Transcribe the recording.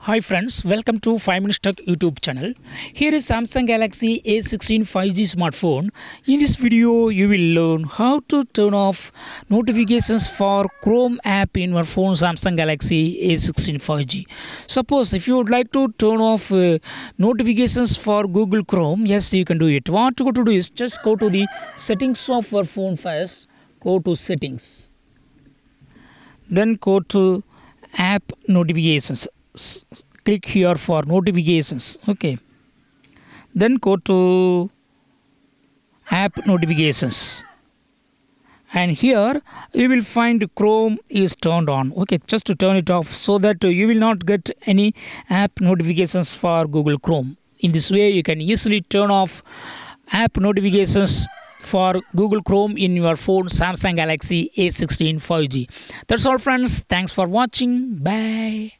Hi friends, welcome to 5 Minutes Tech YouTube channel. Here is Samsung Galaxy A16 5G smartphone. In this video, you will learn how to turn off notifications for Chrome app in your phone Samsung Galaxy A16 5G. Suppose if you would like to turn off notifications for Google Chrome, yes, you can do it. What you got to do is just go to the settings of your phone first. Go to settings. Then go to app notifications. Click here for notifications. Okay, then go to app notifications, and here you will find Chrome is turned on. Okay, just to turn it off so that you will not get any app notifications for Google Chrome. In this way you can easily turn off app notifications for Google Chrome in your phone Samsung Galaxy A16 5G. That's all friends, thanks for watching. Bye.